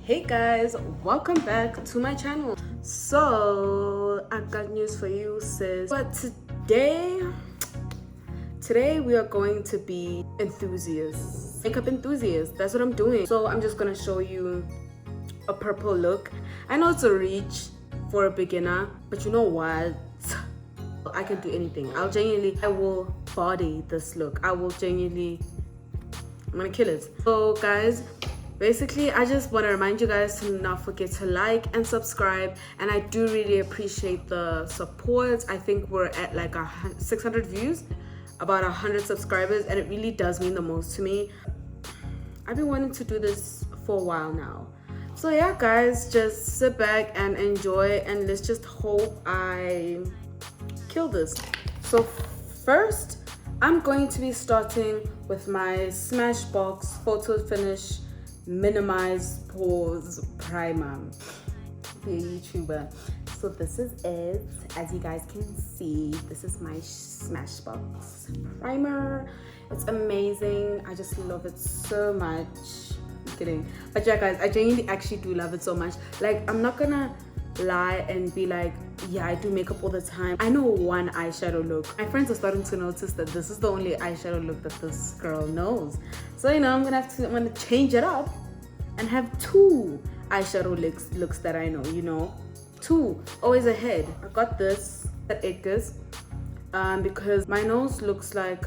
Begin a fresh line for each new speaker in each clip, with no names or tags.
Hey guys, welcome back to my channel. So I got news for you, sis. But today we are going to be enthusiasts, makeup enthusiasts. That's what I'm doing. So I'm just gonna show you a purple look. I know it's a reach for a beginner, but you know what? I can do anything. I will body this look. I'm gonna kill it. So guys, basically I just want to remind you guys to not forget to like and subscribe, and I do really appreciate the support. I think we're at like 600 views, about 100 subscribers, and it really does mean the most to me. I've been wanting to do this for a while now. So yeah guys, just sit back and enjoy, and let's just hope I kill this. So first I'm going to be starting with my Smashbox Photo Finish Minimize Pores Primer. Hey YouTuber. So this is it. As you guys can see, this is my Smashbox primer. It's amazing. I just love it so much. I'm kidding. But yeah guys, I genuinely actually do love it so much. Like, I'm not gonna lie and be like, yeah, I do makeup all the time. I know one eyeshadow look. My friends are starting to notice that this is the only eyeshadow look that this girl knows. So you know, I'm gonna change it up and have two eyeshadow looks that I know, you know. Two, always ahead. I got this at Edgar's because my nose looks like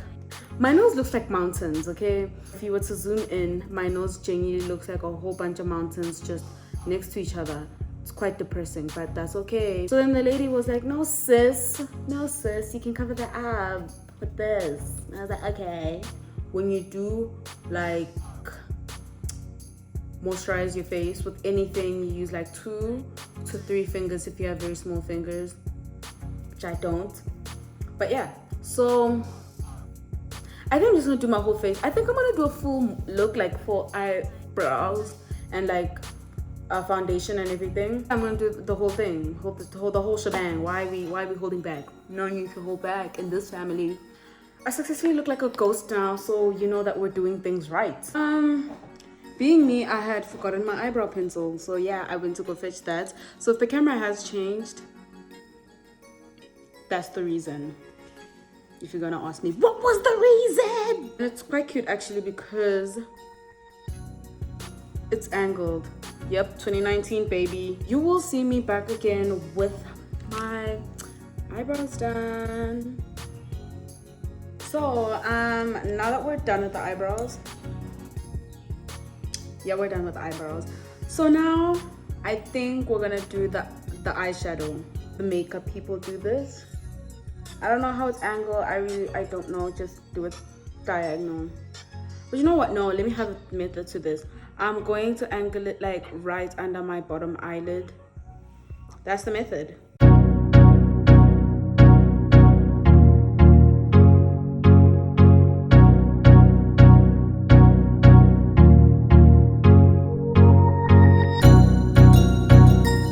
mountains, okay? If you were to zoom in, my nose genuinely looks like a whole bunch of mountains just next to each other. It's quite depressing, but that's okay. So then the lady was like, no sis, you can cover that up with this. And I was like, okay. When you do like moisturize your face with anything, you use like 2 to 3 fingers if you have very small fingers, which I don't. But yeah, so I think I'm just gonna do my whole face. I think I'm gonna do a full look, like full eyebrows and like a foundation and everything. I'm gonna do the whole thing, the whole shebang. Why we holding back? No need to hold back in this family. I successfully look like a ghost now, so you know that we're doing things right. Being me, I had forgotten my eyebrow pencil, so yeah, I went to go fetch that. So if the camera has changed, that's the reason. If you're gonna ask me, what was the reason? It's quite cute actually because it's angled. Yep, 2019 baby. You will see me back again with my eyebrows done. So now that we're done with the eyebrows, yeah, we're done with the eyebrows. So now I think we're gonna do the eyeshadow. The makeup people do this. I don't know how it's angled. I don't know. Just do it diagonal. But you know what? No, let me have a method to this. I'm going to angle it like right under my bottom eyelid. That's the method.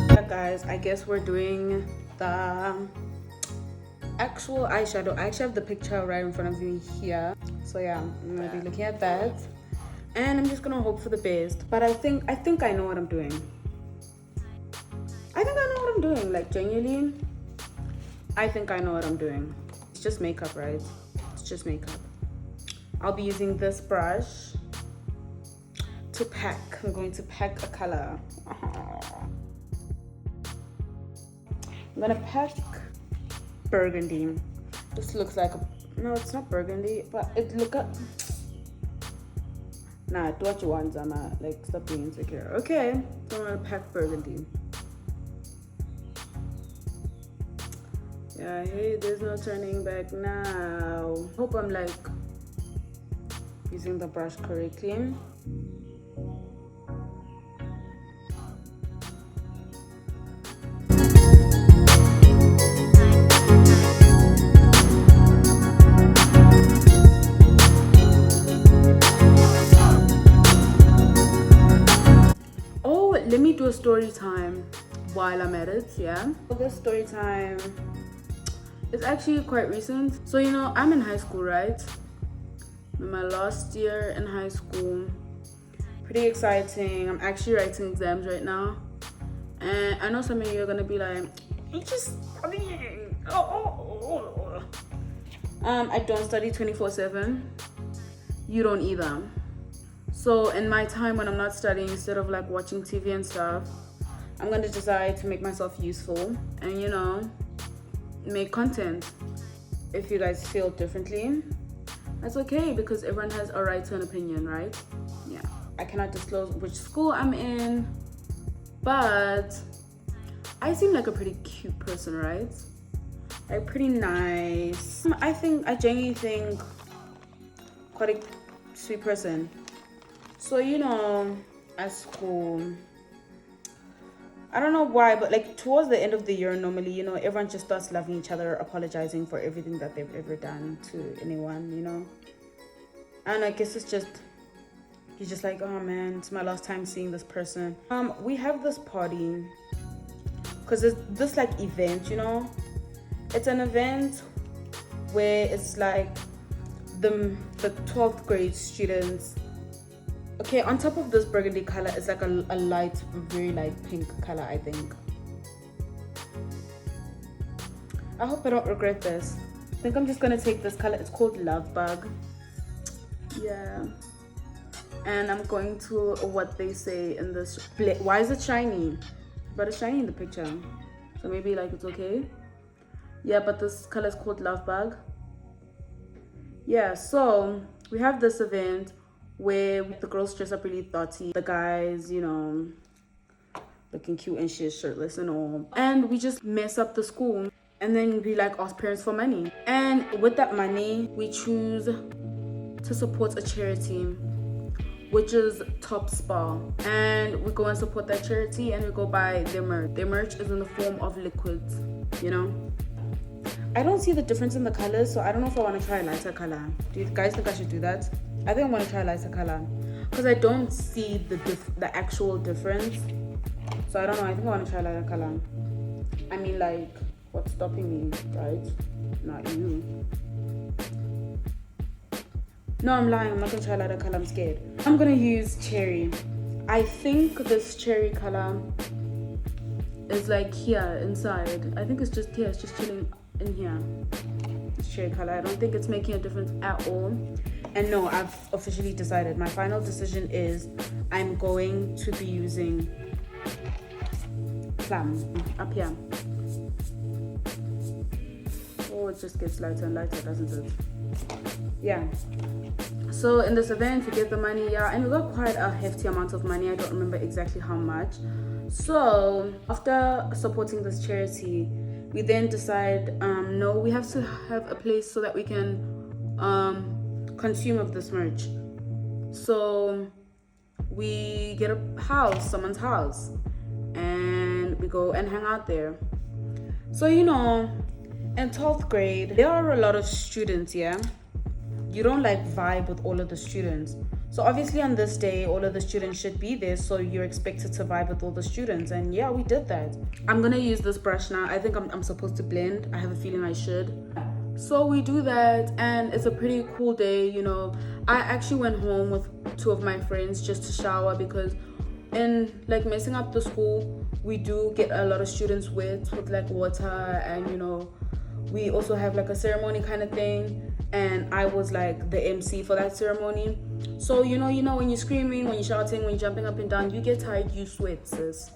Yeah, guys, I guess we're doing the actual eyeshadow. I actually have the picture right in front of me here. So yeah, I'm gonna be looking at that. And I'm just gonna hope for the best. But I think I know what I'm doing. I think I know what I'm doing. Like genuinely, I think I know what I'm doing. It's just makeup, right? It's just makeup. I'll be using this brush to pack. I'm going to pack a color. I'm gonna pack burgundy. This looks like no, it's not burgundy, but it look up. Nah, do what you want, Zama. Like, stop being insecure. Okay, so I'm gonna pack burgundy. Yeah, hey, there's no turning back now. Hope I'm like using the brush correctly. Let me do a story time while I'm at it, yeah? This story time is actually quite recent. So, you know, I'm in high school, right? In my last year in high school. Pretty exciting. I'm actually writing exams right now. And I know some of you are gonna be like, it's just studying. I don't study 24/7. You don't either. So in my time when I'm not studying, instead of like watching TV and stuff, I'm gonna decide to make myself useful and, you know, make content. If you guys feel differently, that's okay, because everyone has a right to an opinion, right? Yeah. I cannot disclose which school I'm in, but I seem like a pretty cute person, right? Like pretty I genuinely think quite a sweet person. So, you know, at school, I don't know why, but like towards the end of the year, normally, you know, everyone just starts loving each other, apologizing for everything that they've ever done to anyone, you know. And I guess it's just, you're just like, oh man, it's my last time seeing this person. We have this party, because it's this like event, you know. It's an event where it's like the 12th grade students. Okay, on top of this burgundy color, it's like a light, very light pink color, I think. I hope I don't regret this. I think I'm just gonna take this color. It's called Love Bug. Yeah. And I'm going to what they say in this. Why is it shiny? But it's shiny in the picture. So maybe like it's okay. Yeah, but this color is called Love Bug. Yeah, so we have this event where the girls dress up really thotty, the guys, you know, looking cute and shit, shirtless and all, and we just mess up the school, and then we like ask parents for money, and with that money we choose to support a charity, which is Top Spa, and we go and support that charity, and we go buy their merch. Their merch is in the form of liquids, you know. I don't see the difference in the colors, so I don't know if I want to try a lighter color. Do you guys think I should do that? I think I want to try a lighter color because I don't see the actual difference. So I don't know. I think I want to try a lighter color. I mean, like, what's stopping me, right? Not you. No, I'm lying. I'm not going to try a lighter color. I'm scared. I'm going to use cherry. I think this cherry color is like here inside. I think it's just here. It's just chilling in here. This cherry color. I don't think it's making a difference at all. And no, I've officially decided. My final decision is I'm going to be using plum up here. Oh, it just gets lighter and lighter, doesn't it? Yeah. So in this event, we get the money, yeah, and we got quite a hefty amount of money. I don't remember exactly how much. So after supporting this charity, we then decide, no, we have to have a place so that we can consume of this merch. So we get a house, someone's house, and we go and hang out there. So, you know, in 12th grade, there are a lot of students, yeah? You don't like vibe with all of the students. So obviously on this day, all of the students should be there, so you're expected to vibe with all the students. And yeah, we did that. I'm gonna use this brush now. I think I'm supposed to blend. I have a feeling I should. So we do that, and it's a pretty cool day, you know. I actually went home with 2 of my friends just to shower, because in like messing up the school, we do get a lot of students wet with like water, and you know, we also have like a ceremony kind of thing, and I was like the MC for that ceremony. So you know when you're screaming, when you're shouting, when you're jumping up and down, you get tired, you sweat, sis.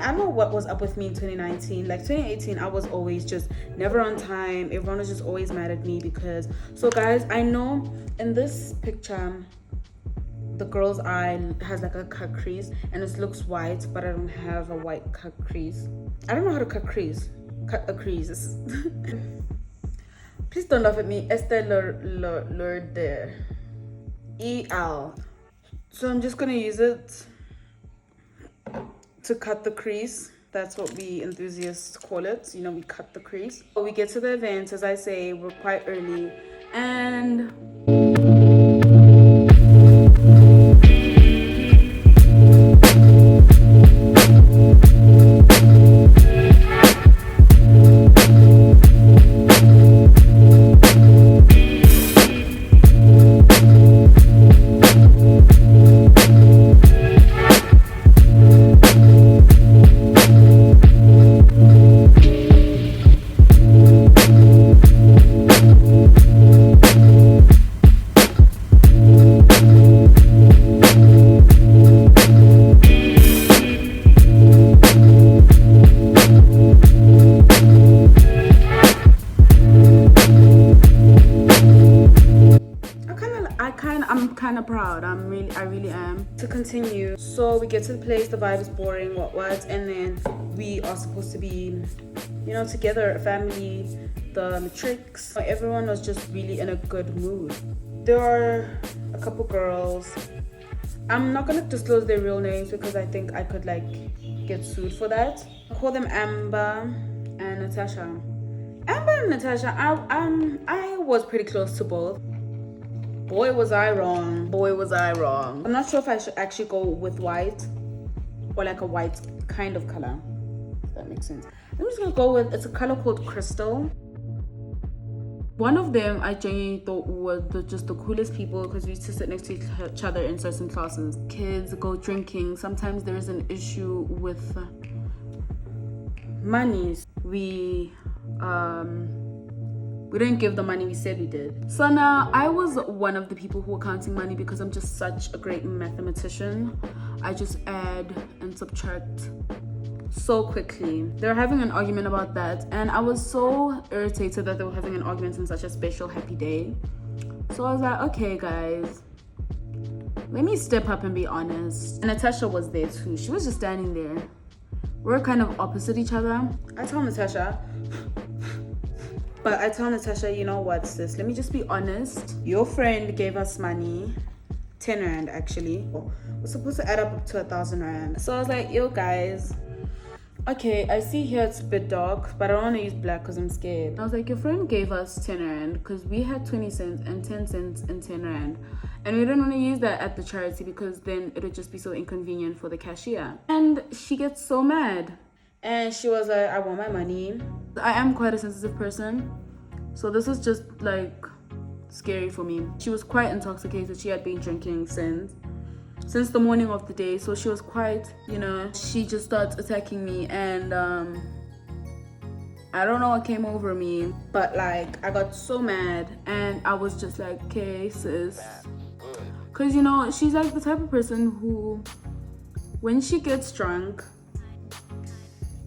I don't know what was up with me in 2019. Like 2018, I was always just never on time. Everyone was just always mad at me because... So guys, I know in this picture, the girl's eye has like a cut crease and it looks white, but I don't have a white cut crease. I don't know how to cut crease. Cut a crease. Please don't laugh at me. Esther Lourdes. E-L. So I'm just gonna use it to cut the crease. That's what we enthusiasts call it. You know, we cut the crease. We get to the event, as I say, we're quite early, and we get to the place, the vibe is boring, what, and then we are supposed to be, you know, together, a family, the matrix. Everyone was just really in a good mood. There are a couple girls. I'm not gonna disclose their real names because I think I could like get sued for that. I call them Amber and Natasha. Amber and Natasha, I was pretty close to both. Boy was I wrong. Boy was I wrong. I'm not sure if I should actually go with white or like a white kind of color. If that makes sense. I'm just gonna go with, it's a color called Crystal. One of them I genuinely thought were just the coolest people because we used to sit next to each other in certain classes. Kids go drinking. Sometimes there is an issue with money. We didn't give the money we said we did. So now I was one of the people who were counting money because I'm just such a great mathematician. I just add and subtract so quickly. They were having an argument about that and I was so irritated that they were having an argument on such a special happy day. So I was like, okay guys, let me step up and be honest. And Natasha was there too. She was just standing there. We're kind of opposite each other. I tell Natasha, you know what sis, let me just be honest. Your friend gave us money, 10 rand actually. We're supposed to add up to 1,000 rand. So I was like, yo guys, okay, I see here it's a bit dark, but I don't want to use black because I'm scared. I was like, your friend gave us 10 rand because we had 20 cents and 10 cents and 10 rand. And we didn't want to use that at the charity because then it would just be so inconvenient for the cashier. And she gets so mad. And she was like, I want my money. I am quite a sensitive person. So this was just like scary for me. She was quite intoxicated. She had been drinking since the morning of the day. So she was quite, you know, she just starts attacking me and I don't know what came over me. But like, I got so mad and I was just like, okay, sis. Because, you know, she's like the type of person who, when she gets drunk,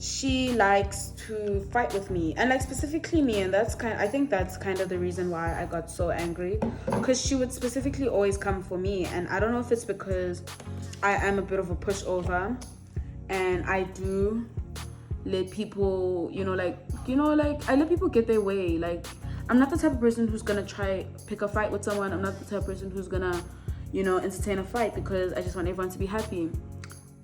she likes to fight with me and like specifically me, and I think that's kind of the reason why I got so angry, because she would specifically always come for me. And I don't know if it's because I am a bit of a pushover and I do let people, I let people get their way. Like, I'm not the type of person who's gonna try pick a fight with someone. I'm not the type of person who's gonna, entertain a fight because I just want everyone to be happy.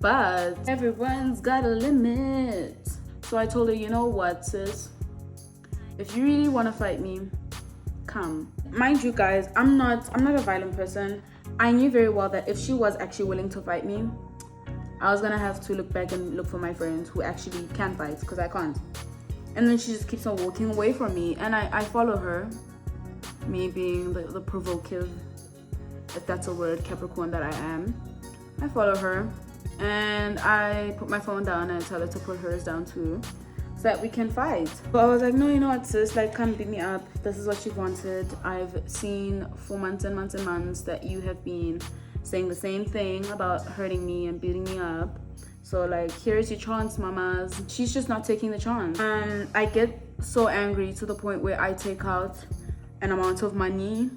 But everyone's got a limit. So I told her, you know what, sis? If you really want to fight me, come. Mind you guys, I'm not a violent person. I knew very well that if she was actually willing to fight me, I was gonna have to look back and look for my friends who actually can fight, because I can't. And then she just keeps on walking away from me, and I follow her. Me being the provocative, if that's a word, Capricorn that I am. I follow her. And I put my phone down and I tell her to put hers down too, so that we can fight. But I was like, no, you know what, sis, like, come beat me up. This is what you wanted. I've seen for months and months and months that you have been saying the same thing about hurting me and beating me up. So like, here's your chance, mamas. She's just not taking the chance. I get so angry to the point where I take out an amount of money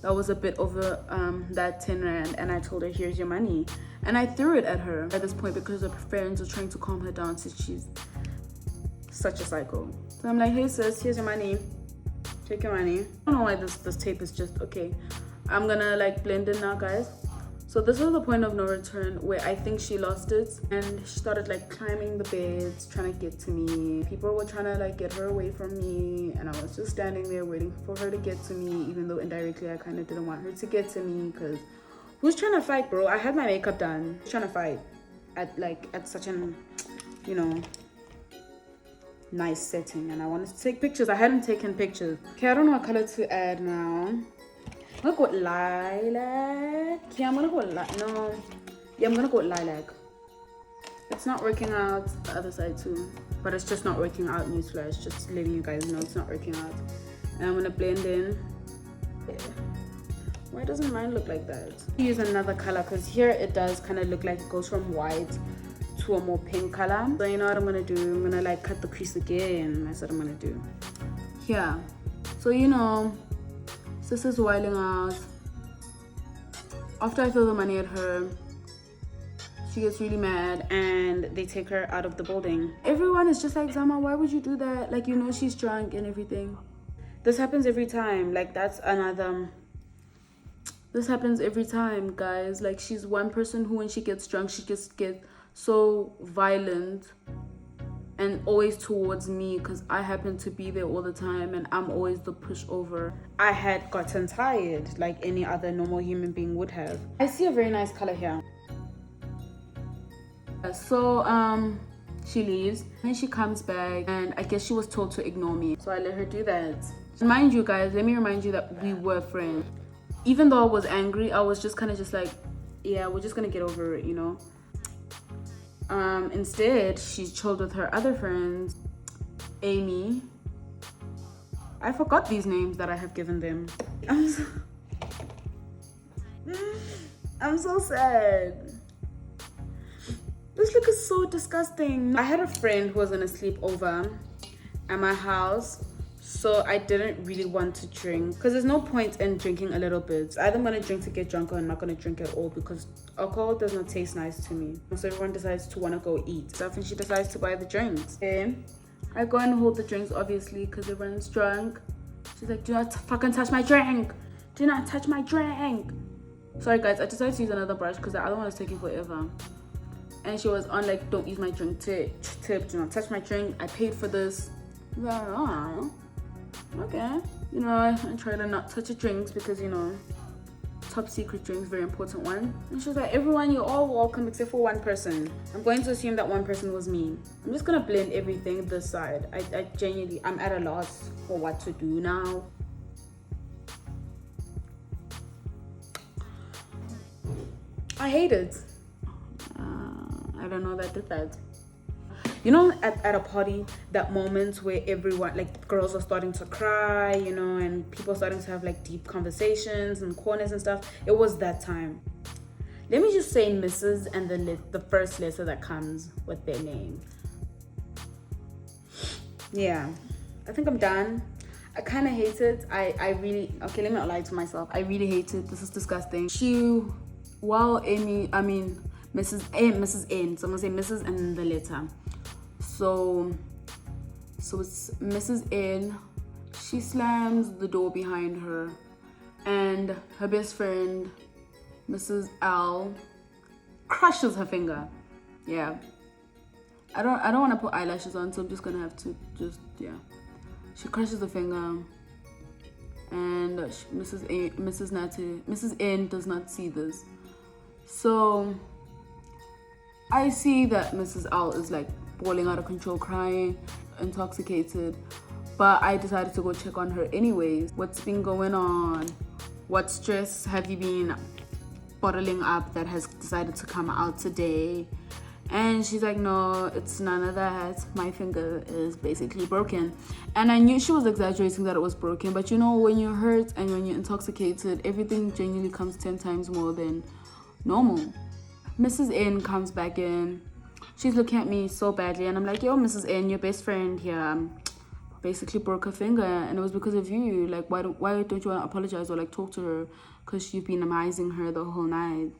that was a bit over that 10 rand, and I told her, here's your money. And I threw it at her at this point because her parents were trying to calm her down since she's such a psycho. So I'm like, hey sis, here's your money. Take your money. I don't know why this tape is just okay. I'm gonna like blend in now, guys. So this was the point of no return where I think she lost it, and she started like climbing the beds, trying to get to me. People were trying to like get her away from me, and I was just standing there waiting for her to get to me, even though indirectly I kind of didn't want her to get to me, because who's trying to fight, bro? I had my makeup done. Who's trying to fight at such an, nice setting, and I wanted to take pictures. I hadn't taken pictures. Okay, I don't know what color to add now. I'm gonna go with lilac. Yeah, I'm gonna go with I'm gonna go with lilac. It's not working out the other side too, but it's just not working out. Newsflash, just letting you guys know it's not working out. And I'm gonna blend in. Yeah. Why doesn't mine look like that? Use another color, because here it does kind of look like it goes from white to a more pink color. So you know what I'm gonna do? I'm gonna like cut the crease again. That's what I'm gonna do. Yeah. So sis is whiling out. After I throw the money at her, she gets really mad and they take her out of the building. Everyone is just like, Zama, why would you do that? Like, you know, she's drunk and everything. This happens every time. Like, that's another... This happens every time, guys. Like, she's one person who, when she gets drunk, she just gets so violent and always towards me, because I happen to be there all the time and I'm always the pushover. I had gotten tired like any other normal human being would have. I see a very nice color here. So she leaves and she comes back, and I guess she was told to ignore me, so I let her do that. And mind you guys, let me remind you that we were friends. Even though I was angry, I was just kind of just like, yeah, we're just gonna get over it, you know. Instead, she chilled with her other friends. Amy, I forgot these names that I have given them. I'm so sad. This look is so disgusting. I had a friend who was gonna sleep over at my house, so I didn't really want to drink, because there's no point in drinking a little bit. Either I'm gonna drink to get drunk or I'm not gonna drink at all, because alcohol does not taste nice to me. So everyone decides to want to go eat stuff and she decides to buy the drinks. Okay, I go and hold the drinks, obviously, because everyone's drunk. She's like, do not fucking touch my drink. Do not touch my drink. Sorry guys, I decided to use another brush because the other one was taking forever. And she was on like, don't use my drink tip, do not touch my drink. I paid for this. I was like, oh, okay. You know, I try to not touch her drinks because, you know, top secret drinks, very important one. And she was like, everyone, you're all welcome except for one person. I'm going to assume that one person was me. I'm just gonna blend everything this side. I genuinely, I'm at a loss for what to do now. I hate it. I don't know that did that. You know, at a party, that moment where everyone, like, girls are starting to cry, you know, and people are starting to have like deep conversations and corners and stuff. It was that time. Let me just say Mrs. and the first letter that comes with their name. Yeah, I think I'm done. I kind of hate it. I really, okay, let me not lie to myself. I really hate it. This is disgusting. Mrs. N. So I'm gonna say Mrs. and then the letter. So it's Mrs. N. She slams the door behind her, and her best friend, Mrs. L, crushes her finger. Yeah. I don't want to put eyelashes on, so I'm just gonna have to She crushes the finger, and Mrs. N does not see this. So I see that Mrs. L is like bawling out of control, crying, intoxicated, but I decided to go check on her anyways. What's been going on? What stress have you been bottling up that has decided to come out today? And she's like, no, it's none of that. My finger is basically broken. And I knew she was exaggerating that it was broken, but you know, when you're hurt and when you're intoxicated, everything genuinely comes 10 times more than normal. Mrs. N comes back in. She's looking at me so badly, and I'm like, yo, Mrs. N, your best friend here basically broke her finger, and it was because of you. Like, why don't you want to apologize or like talk to her, because you've been amazing her the whole night.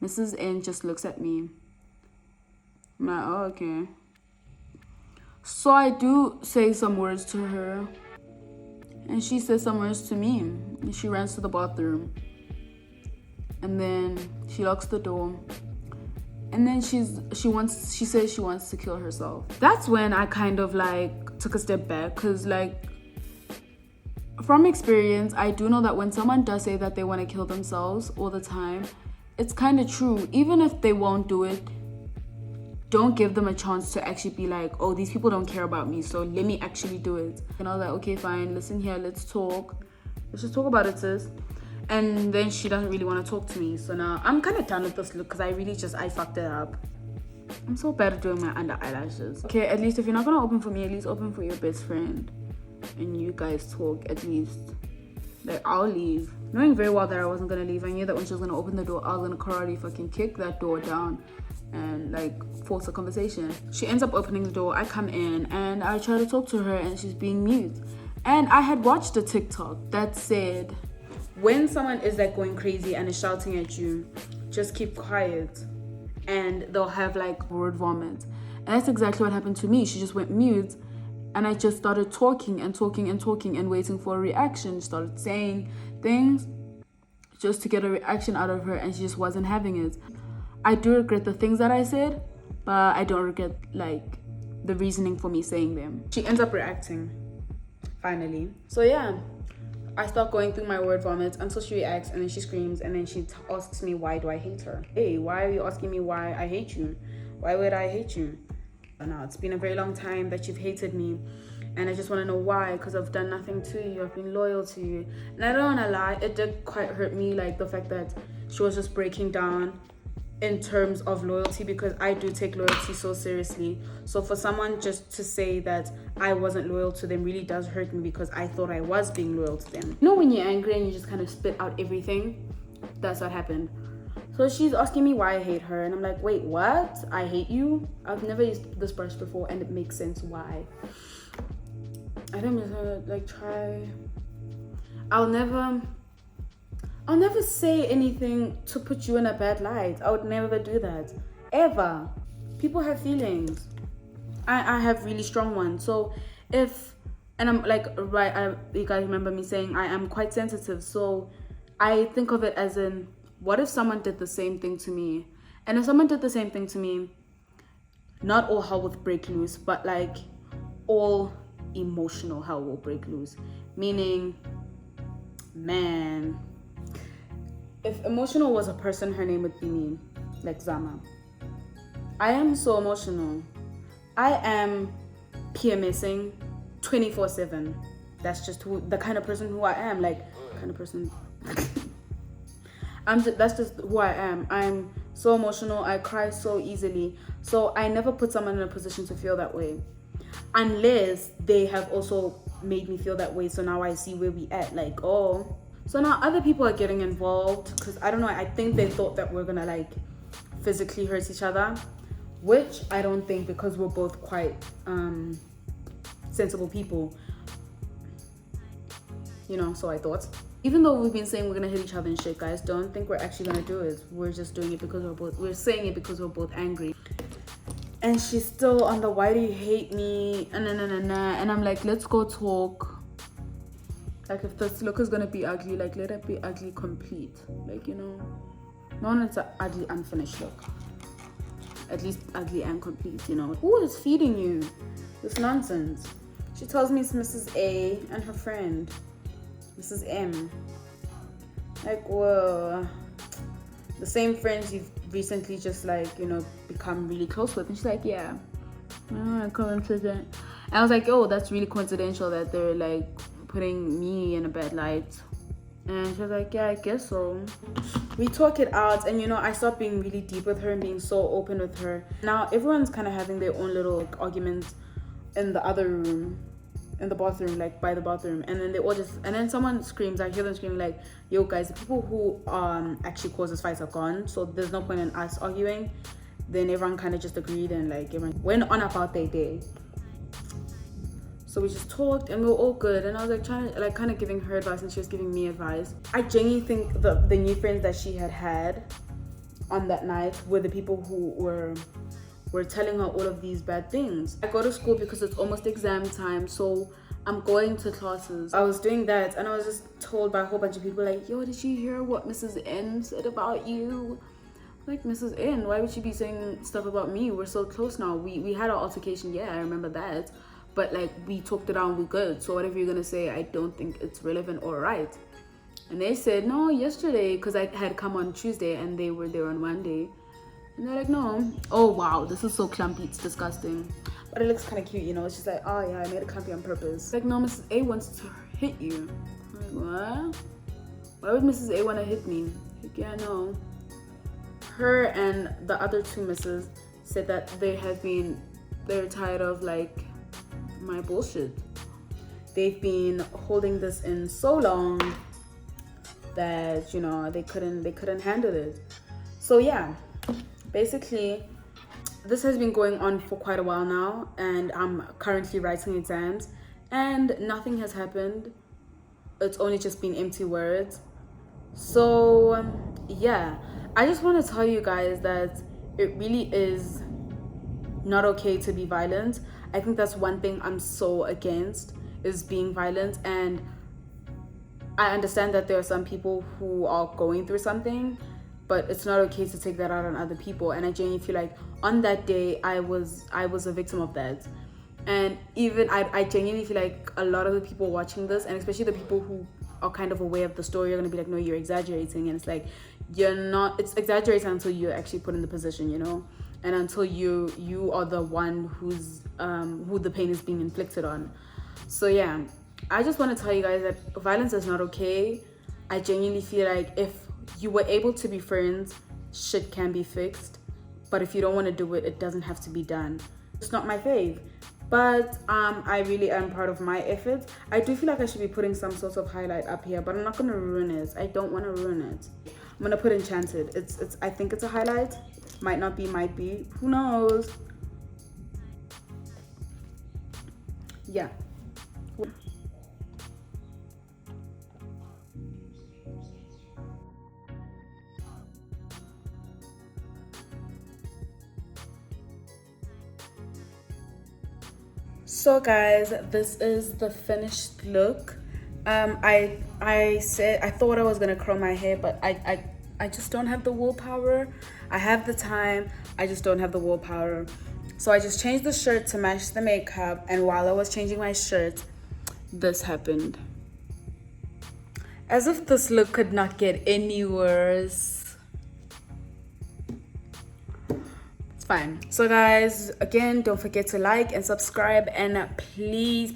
Mrs. N just looks at me. I'm like, oh, okay. So I do say some words to her, and she says some words to me, and she runs to the bathroom, and then she locks the door. And then she says she wants to kill herself. That's when I kind of like took a step back, because like from experience, I do know that when someone does say that they want to kill themselves all the time, it's kind of true. Even if they won't do it, don't give them a chance to actually be like, oh, these people don't care about me, so let me actually do it. And I was like, okay, fine, listen here, let's talk. Let's just talk about it, sis. And then she doesn't really want to talk to me. So now I'm kind of done with this look, because I fucked it up. I'm so bad at doing my under eyelashes. Okay, at least if you're not going to open for me, at least open for your best friend. And you guys talk, at least. Like, I'll leave. Knowing very well that I wasn't going to leave. I knew that when she was going to open the door, I was going to karate fucking kick that door down and like force a conversation. She ends up opening the door. I come in and I try to talk to her, and she's being mute. And I had watched a TikTok that said, when someone is like going crazy and is shouting at you, just keep quiet and they'll have like word vomit. And that's exactly what happened to me. She just went mute, and I just started talking and talking and talking and waiting for a reaction. Started saying things just to get a reaction out of her, and she just wasn't having it. I do regret the things that I said, but I don't regret like the reasoning for me saying them. She ends up reacting finally. So yeah, I start going through my word vomit until she reacts, and then she screams, and then she asks me, why do I hate her? Hey, why are you asking me why I hate you? Why would I hate you? Now, it's been a very long time that you've hated me, and I just want to know why, because I've done nothing to you. I've been loyal to you. And I don't want to lie, it did quite hurt me, like the fact that she was just breaking down in terms of loyalty, because I do take loyalty so seriously. So for someone just to say that I wasn't loyal to them really does hurt me, because I thought I was being loyal to them. You know when you're angry and you just kind of spit out everything? That's what happened. So she's asking me why I hate her, and I'm like, wait, what? I hate you? I've never used this brush before, and it makes sense why. I think I'm just gonna like try. I'll never say anything to put you in a bad light. I would never do that, ever. People have feelings. I have really strong ones. So and I'm like, right, you guys remember me saying I am quite sensitive. So I think of it as in, what if someone did the same thing to me? And if someone did the same thing to me, not all hell would break loose, but like all emotional hell will break loose. Meaning, man, if emotional was a person, her name would be me, like Zama. I am so emotional. I am PMSing 24/7. That's just the kind of person who I am. Like, kind of person. That's just who I am. I'm so emotional. I cry so easily. So I never put someone in a position to feel that way, unless they have also made me feel that way. So now I see where we at. Like, oh. So now other people are getting involved, because I don't know, I think they thought that we're gonna like physically hurt each other, which I don't think, because we're both quite sensible people, you know. So I thought, even though we've been saying we're gonna hit each other and shit, guys, don't think we're actually gonna do it. We're just doing it because we're saying it because we're both angry. And she's still on the why do you hate me, and I'm like, let's go talk. Like, if this look is gonna be ugly, like, let it be ugly complete. Like, you know, no one wants an ugly unfinished look. At least ugly and complete, you know. Who is feeding you this nonsense? She tells me it's Mrs. A and her friend, Mrs. M. Like, whoa. The same friends you've recently just like, you know, become really close with. And she's like, yeah. Coincident. And I was like, oh, that's really coincidental that they're like putting me in a bad light. And she was like, yeah, I guess so. We talk it out, and you know, I stopped being really deep with her and being so open with her. Now everyone's kind of having their own little like, arguments in the other room, in the bathroom, like by the bathroom. And then they all just, and then someone screams, I hear them screaming like, yo guys, the people who actually cause this fights are gone, so there's no point in us arguing. Then everyone kind of just agreed, and like everyone went on about their day. So we just talked, and we were all good. And I was like trying to like kind of giving her advice, and she was giving me advice. I genuinely think the new friends that she had on that night were the people who were telling her all of these bad things. I go to school because it's almost exam time, so I'm going to classes. I was doing that, and I was just told by a whole bunch of people like, yo, did you hear what Mrs. N said about you? Like, Mrs. N, why would she be saying stuff about me? We're so close now. We had our altercation, yeah, I remember that. But like, we talked it out, we're good. So whatever you're gonna say, I don't think it's relevant or right. And they said, no, yesterday, because I had come on Tuesday and they were there on Monday. And they're like, no. Oh, wow, this is so clumpy, it's disgusting. But it looks kind of cute, you know? It's just like, oh yeah, I made it clumpy on purpose. Like, no, Mrs. A wants to hit you. I'm like, what? Why would Mrs. A want to hit me? Like, yeah, no. Her and the other two misses said that they're tired of like my bullshit. They've been holding this in so long that, you know, they couldn't handle it. So yeah, basically this has been going on for quite a while now, and I'm currently writing exams and nothing has happened. It's only just been empty words. So yeah, I just want to tell you guys that it really is not okay to be violent. I think that's one thing I'm so against, is being violent. And I understand that there are some people who are going through something, but it's not okay to take that out on other people. And I genuinely feel like on that day I was a victim of that. And even I genuinely feel like a lot of the people watching this, and especially the people who are kind of aware of the story, are gonna be like, no, you're exaggerating. And it's like, you're not. It's exaggerating until you're actually put in the position, you know, and until you are the one who the pain is being inflicted on. So yeah, I just want to tell you guys that violence is not okay. I genuinely feel like if you were able to be friends, shit can be fixed. But if you don't want to do it, it doesn't have to be done. It's not my fave. But I really am proud of my efforts. I do feel like I should be putting some sort of highlight up here, but I'm not gonna ruin it. I don't want to ruin it. I'm gonna put Enchanted. It's I think it's a highlight. Might not be, might be. Who knows? Yeah. So guys, this is the finished look. I said I thought I was gonna curl my hair, but I just don't have the willpower. I have the time, I just don't have the willpower. So I just changed the shirt to match the makeup, and while I was changing my shirt, this happened. As if this look could not get any worse. Fine. So guys, again, don't forget to like and subscribe, and please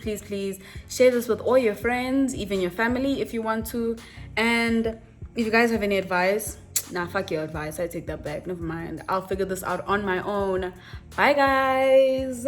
share this with all your friends, even your family if you want to. And if you guys have any advice, nah, fuck your advice, I take that back, never mind, I'll figure this out on my own. Bye guys.